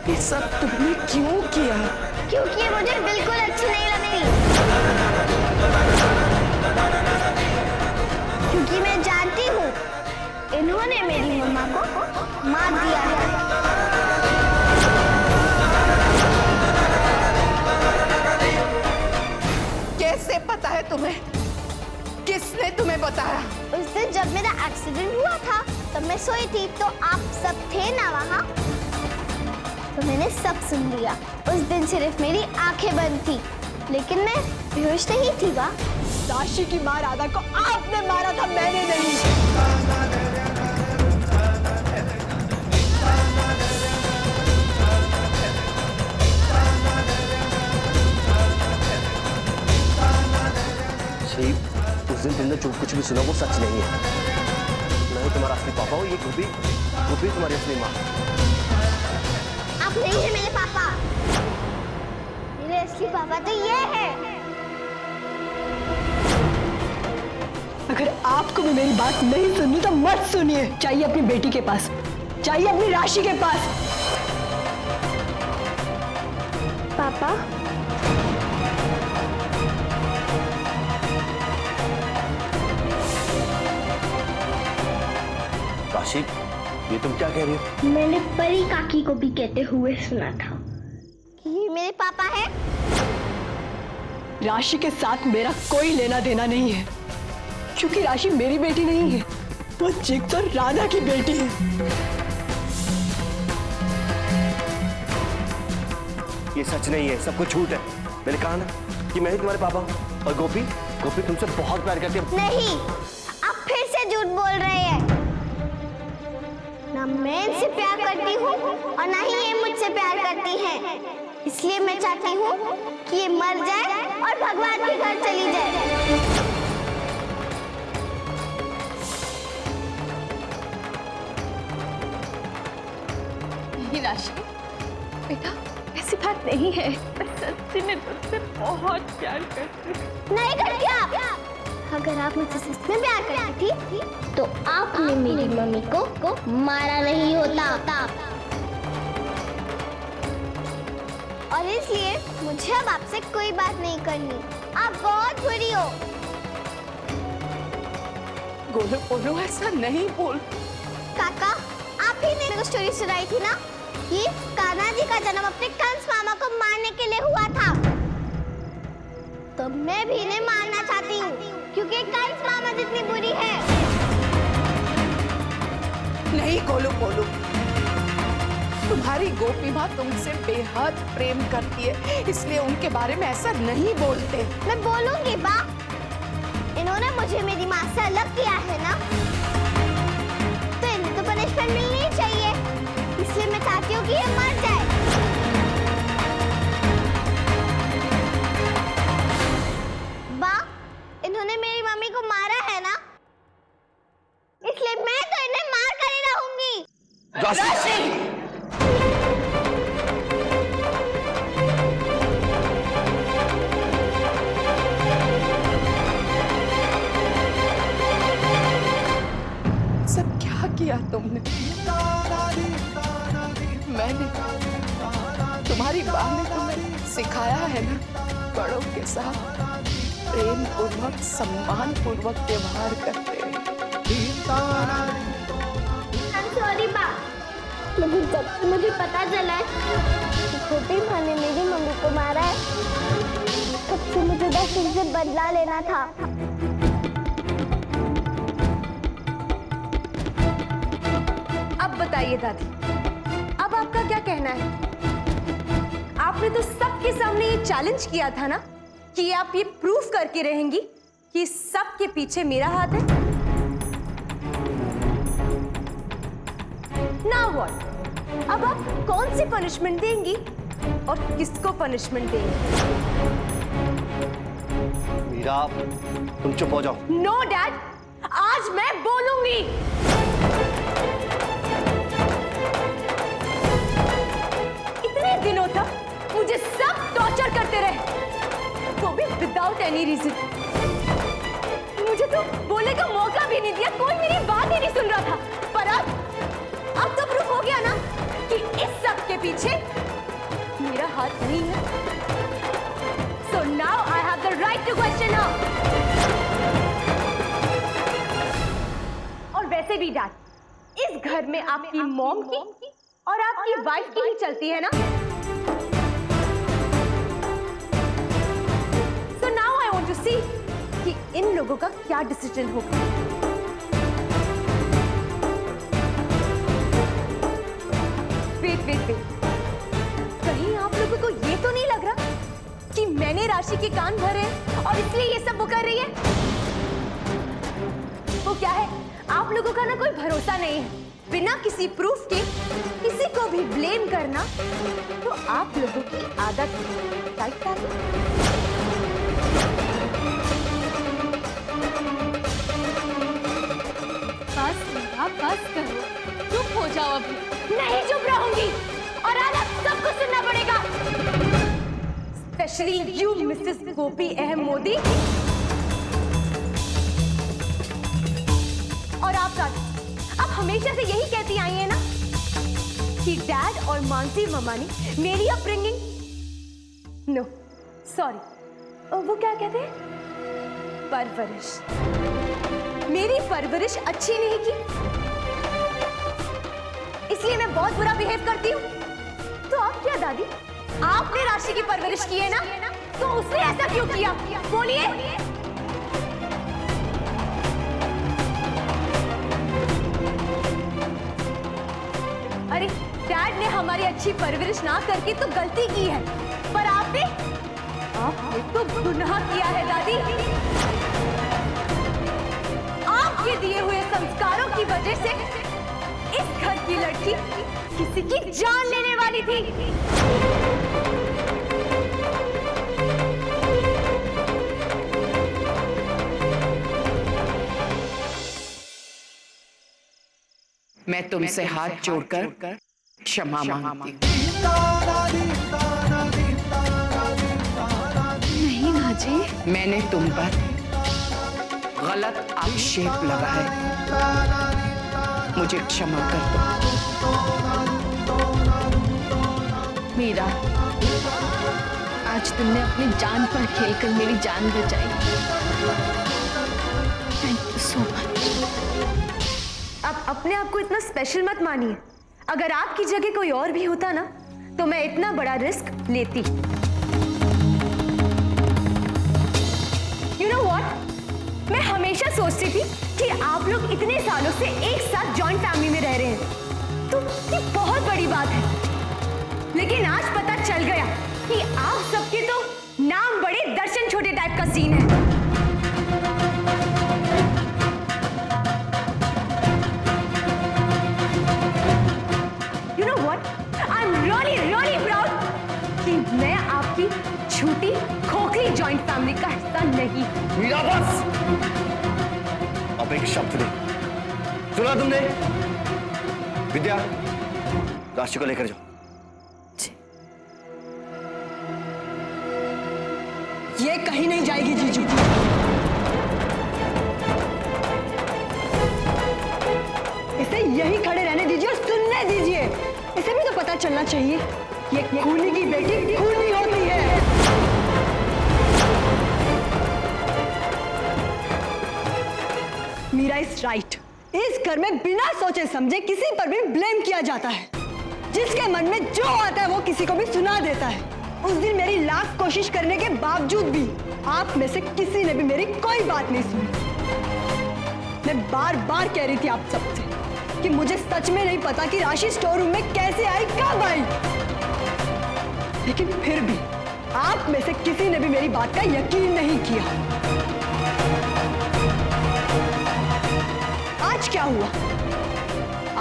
ये सब तुमने क्यों किया? क्योंकि ये मुझे बिल्कुल अच्छी नहीं लगती। क्योंकि मैं जानती हूँ इन्होंने मेरी मम्मा को मार दिया है। कैसे पता है तुम्हें? किसने तुम्हें बताया? उस दिन जब मेरा एक्सीडेंट हुआ था तब मैं सोई थी, तो आप सब थे ना वहाँ, तो मैंने सब सुन लिया। उस दिन सिर्फ मेरी आंखें बंद थी, लेकिन मैं बेहोश नहीं थी। वाह, राशि की मां राधा को आपने मारा था, मैंने नहीं। उस दिन तुमने जो कुछ भी सुना वो सच नहीं है। मैं ही तुम्हारा असली पापा हूँ, ये गोपी तुम्हारी असली माँ। आप नहीं है मेरे पापा। मेरे असली पापा तो ये है। अगर आपको भी मेरी बात नहीं सुननी तो मत सुनिए। चाहिए अपनी बेटी के पास, चाहिए अपनी राशि के पास। पापा, राशि, ये तुम क्या कह रही हो? मैंने परी काकी को भी कहते हुए सुना था कि ये मेरे पापा है। राशि के साथ मेरा कोई लेना देना नहीं है, क्योंकि राशि मेरी बेटी नहीं है, वो चिक तो राधा की बेटी है। ये सच नहीं है, सब कुछ झूठ है। मैंने कहा ना कि मैं ही तुम्हारे पापा हूँ। और गोपी तुमसे बहुत प्यार करती है। नहीं, आप फिर से झूठ बोल रहे हैं। ना मैं इनसे प्यार करती हूँ और ना ही ये मुझसे प्यार करती हैं। इसलिए मैं चाहती हूँ कि ये मर जाए और भगवान के घर चली जाए। नहीं राशि, बेटा ऐसी बात नहीं है। मैं सच्ची में तुझसे बहुत प्यार करती हूँ। नहीं करती आप। अगर आप मुझसे सच में प्यार करती थी तो आपने मेरी मम्मी को मारा नहीं होता। और इसलिए मुझे अब आपसे कोई बात नहीं करनी। आप बहुत बुरी हो। गोलू ऐसा नहीं बोल। काका, आप ही ने मेरे को स्टोरी सुनाई थी ना कि कान्हा जी का जन्म अपने कंस मामा को मारने के लिए हुआ था। तो मैं भी इन्हें मारना चाहती हूँ, क्योंकि कंस मामा जितनी बुरी है। नहीं गोलू, तुम्हारी गोपी माँ तुमसे बेहद प्रेम करती है, इसलिए उनके बारे में ऐसा नहीं बोलते। मैं बोलूंगी बा। इन्होंने मुझे मेरी माँ से अलग किया है ना, तो इन्हें तो पनिशमेंट मिलनी चाहिए। इसलिए मैं चाहती हूँ कि ये मर जाए। बा, इन्होंने मेरी मम्मी को मारा है ना, इसलिए मैं तो इन्हें मार कर ही रहूंगी। राशि! सब क्या किया तुमने? मैंने, तुम्हारी माँ ने तुम्हें सिखाया है ना, बड़ों के साथ प्रेम पूर्वक सम्मान पूर्वक व्यवहार करते हैं। सॉरी बा, लेकिन जब से मुझे पता चला है कि छोटी माँ ने मेरी मम्मी को मारा है, तब से मुझे बस उनसे बदला लेना था। अब बताइए दादी, अब आपका क्या कहना है? आपने तो सबके सामने ये चैलेंज किया था ना कि आप ये प्रूफ करके रहेंगी कि सबके पीछे मेरा हाथ है। Now what? अब आप कौन सी पनिशमेंट देंगी और किसको पनिशमेंट देंगी? मीरा, तुम चुप हो जाओ। नो डैड, आज मैं बोलूंगी। इतने दिनों तक मुझे सब टॉर्चर करते रहे, तो भी विदाउट एनी रीजन। मुझे तो बोलने का मौका भी नहीं दिया, कोई मेरी बात ही नहीं सुन रहा था। पर अब तो प्रूफ हो गया ना कि इस सब के पीछे मेरा हाथ नहीं है। So now I have the right to question her. और वैसे भी डैड, इस घर में आपकी मॉम की और आपकी वाइफ की ही चलती है ना? So now I want to see कि इन लोगों का क्या डिसीजन होगा। वेट, कहीं आप लोगों को ये तो नहीं लग रहा कि मैंने राशि के कान भरे हैं और इसलिए ये सब वो कर रही है? वो क्या है, आप लोगों का ना कोई भरोसा नहीं है। बिना किसी प्रूफ के किसी को भी ब्लेम करना तो आप लोगों की आदत है, राइट दादी? बस करो, चुप हो जाओ अभी। नहीं चुप रहूंगी और आज आप सबको सुनना पड़ेगा, स्पेशली यू मिसेस गोपी अहम मोदी। और आप दादी, आप हमेशा से यही कहती आई हैं ना कि डैड और मानसी ममा ने मेरी अपब्रिंगिंग, नो सॉरी, वो क्या कहते हैं, परवरिश, मेरी परवरिश अच्छी नहीं की, इसलिए मैं बहुत बुरा बिहेव करती हूँ। तो आप क्या दादी, आपने राशि की परवरिश की है ना, तो उसने ऐसा क्यों किया, बोलिए। अरे डैड ने हमारी अच्छी परवरिश ना करके तो गलती की है, पर आपने तो गुनाह किया है दादी। आपके दिए हुए संस्कारों की वजह से इस घर की लड़की किसी की जान लेने वाली थी। मैं तुमसे हाथ जोड़कर क्षमा मांगती हूँ। नहीं माँ जी, मैंने तुम पर गलत आक्षेप लगाया, मुझे क्षमा कर दो। मीरा, आज तुमने अपनी जान पर खेलकर मेरी जान बचाई। Thank you so much. आप अपने आप को इतना स्पेशल मत मानिए। अगर आपकी जगह कोई और भी होता ना, तो मैं इतना बड़ा रिस्क लेती। You know what? मैं हमेशा सोचती थी कि आप लोग इतने सालों से एक साथ जॉइंट फैमिली में रह रहे हैं, तो ये बहुत बड़ी बात है। लेकिन आज पता चल गया कि आप सबके तो नाम बड़े दर्शन छोटे टाइप का सीन है। You know what? I'm really proud कि मैं आपकी छोटी खोखली जॉइंट फैमिली का हिस्सा नहीं। मीरा बस, अब एक शब्द नहीं सुना तुमने। विद्या, राशि को लेकर जाओ। ये कहीं नहीं जाएगी जीजू। इसे यही खड़े रहने दीजिए और सुनने दीजिए। इसे भी तो पता चलना चाहिए ये खूनी की बेटी खूनी होती है। Meera is right. इस घर में बिना सोचे समझे किसी पर भी ब्लेम किया जाता है। जिसके मन में जो आता है वो किसी को भी सुना देता है। उस दिन मेरी लाख कोशिश करने के बावजूद भी आप में से किसी ने भी मेरी कोई बात नहीं सुनी। मैं बार बार कह रही थी आप सबसे कि मुझे सच में नहीं पता कि राशि स्टोर रूम में कैसे आई, कब आई, लेकिन फिर भी आप में से किसी ने भी मेरी बात का यकीन नहीं किया। आज क्या हुआ?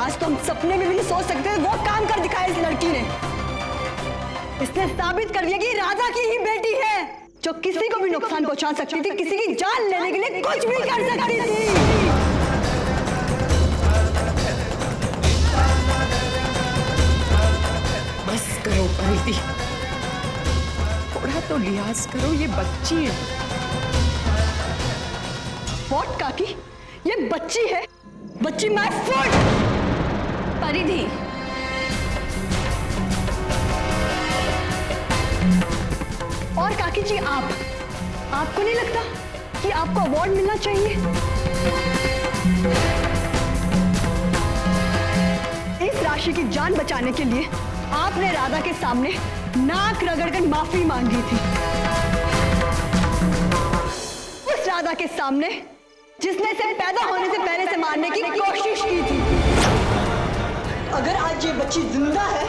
आज तो हम सपने में भी नहीं सोच सकते वो काम कर दिखाया इस लड़की ने। इसने साबित कर दिया कि राजा की ही बेटी है, जो किसी को भी नुकसान पहुंचा सकती थी, किसी की जान लेने के लिए कुछ भी कर सकती थी। बस करो परिधि, थोड़ा तो लिहाज करो, ये बच्ची है। व्हाट काकी, ये बच्ची है? बच्ची माय फूड। परिधि, और काकी जी आपको नहीं लगता कि आपको अवार्ड मिलना चाहिए? इस राशि की जान बचाने के लिए आपने राधा के सामने नाक रगड़कर माफी मांगी थी, उस राधा के सामने जिसने इसे पैदा होने से पहले से मारने की कोशिश की थी। अगर आज ये बच्ची जिंदा है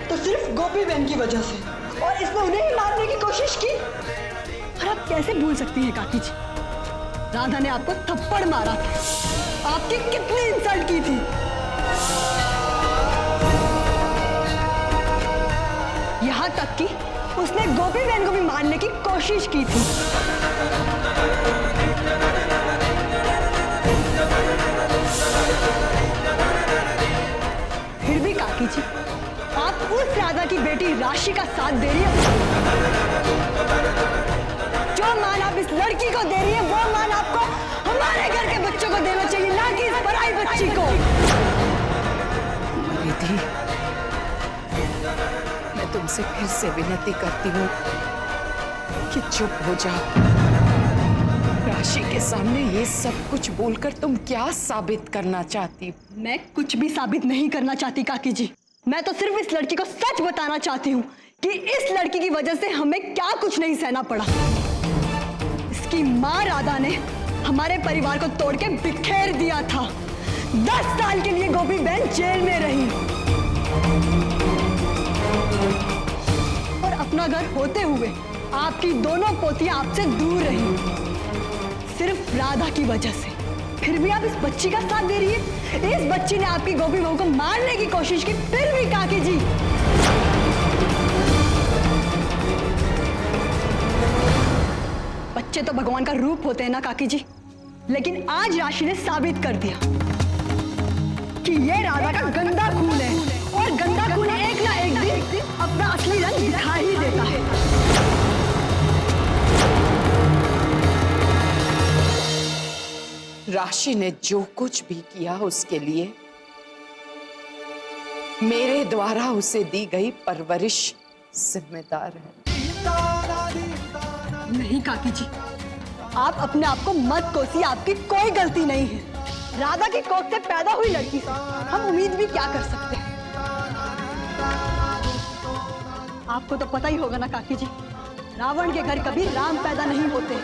तो सिर्फ गोपी बहन की वजह से, और इसने उन्हें ही मारने की कोशिश की। और आप कैसे भूल सकती हैं काकी जी, राधा ने आपको थप्पड़ मारा था, आपकी कितनी इंसल्ट की थी। यहां तक कि उसने गोपी बहन को भी मारने की कोशिश की थी। फिर भी काकी जी, आप उस राधा की बेटी राशि का साथ दे रही है। जो मान आप इस लड़की को दे रही है, वो मान आपको हमारे घर के बच्चों को देना चाहिए, ना कि इस पराई बच्ची को। रिद्धि, मैं तुमसे फिर से विनती करती हूँ कि चुप हो जाओ। राशि के सामने ये सब कुछ बोलकर तुम क्या साबित करना चाहती? मैं कुछ भी साबित नहीं करना चाहती काकी जी। मैं तो सिर्फ इस लड़की को सच बताना चाहती हूँ कि इस लड़की की वजह से हमें क्या कुछ नहीं सहना पड़ा। इसकी माँ राधा ने हमारे परिवार को तोड़ के बिखेर दिया था। 10 साल के लिए गोपी बहन जेल में रही और अपना घर होते हुए आपकी दोनों पोतियां आपसे दूर रही, सिर्फ राधा की वजह से। फिर भी आप इस बच्ची का साथ दे रही है। इस बच्ची ने आपकी गोपी बहू को मारने की कोशिश की, फिर भी काकी जी। बच्चे तो भगवान का रूप होते हैं ना काकी जी, लेकिन आज राशि ने साबित कर दिया कि ये राधा का गंदा खून है, और गंदा खून एक ना एक दिन अपना असली रंग दिखा ही देता है। राशि ने जो कुछ भी किया उसके लिए मेरे द्वारा उसे दी गई परवरिश जिम्मेदार है। नहीं काकी जी, आप अपने आप को मत कोसिए, आपकी कोई गलती नहीं है। राधा की कोख से पैदा हुई लड़की से हम उम्मीद भी क्या कर सकते हैं। आपको तो पता ही होगा ना काकी जी, रावण के घर कभी राम पैदा नहीं होते।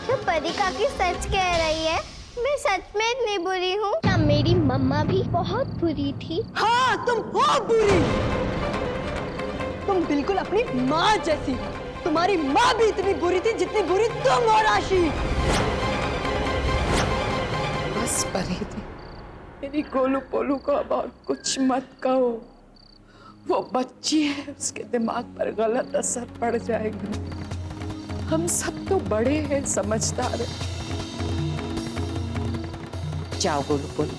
जो परी काकी सच कह रही है, मैं सच में इतनी बुरी हूँ? क्या मेरी मम्मा भी बहुत बुरी थी? हाँ, तुम हो बुरी। तुम बिल्कुल अपनी माँ जैसी। तुम्हारी माँ भी इतनी बुरी थी जितनी बुरी तुम हो राशि। बस परिधि, मेरी गोलू पोलू को अब और कुछ मत कहो। वो बच्ची है, उसके दिमाग पर गलत असर पड़ जाएगा। हम सब तो बड़े हैं, समझदार हैं। जाओ गोलू पोलू,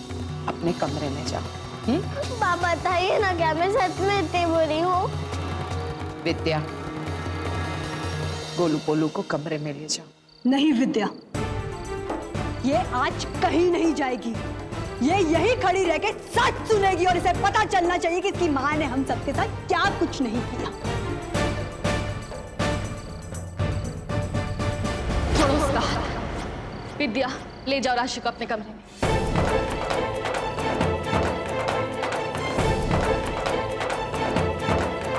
अपने कमरे में जाओ। पापा बताइए ना, क्या मैं सच में इतनी बुरी हूँ? विद्या, गोलू पोलू को कमरे में ले जाओ। नहीं विद्या, ये आज कहीं नहीं जाएगी। ये यही खड़ी रह के सच सुनेगी, और इसे पता चलना चाहिए कि इसकी माँ ने हम सबके साथ क्या कुछ नहीं किया। छोड़ो उसका हाथ। विद्या, ले जाओ राशि को अपने कमरे में।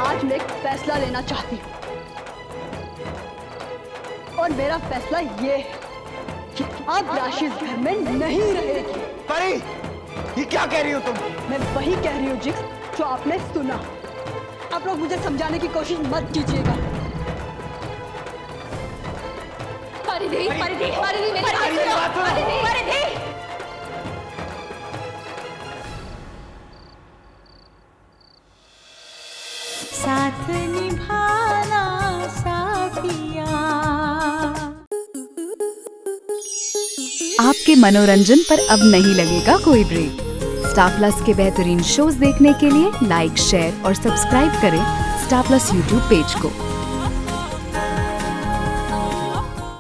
आज मैं एक फैसला लेना चाहती हूँ, और मेरा फैसला ये है कि अब राशि इस घर में नहीं रहेगी। परी, ये क्या कह रही हो तुम? मैं वही कह रही हूँ जिक्स जो आपने सुना। आप लोग मुझे समझाने की कोशिश मत कीजिएगा। परिधि, परिधि, परिधि, मेरी बात सुनो। परिधि, परिधि। साथ निभाना साथिया। आपके मनोरंजन पर अब नहीं लगेगा कोई ब्रेक। स्टार प्लस के बेहतरीन शोज देखने के लिए लाइक, शेयर और सब्सक्राइब करें स्टार प्लस यूट्यूब पेज को।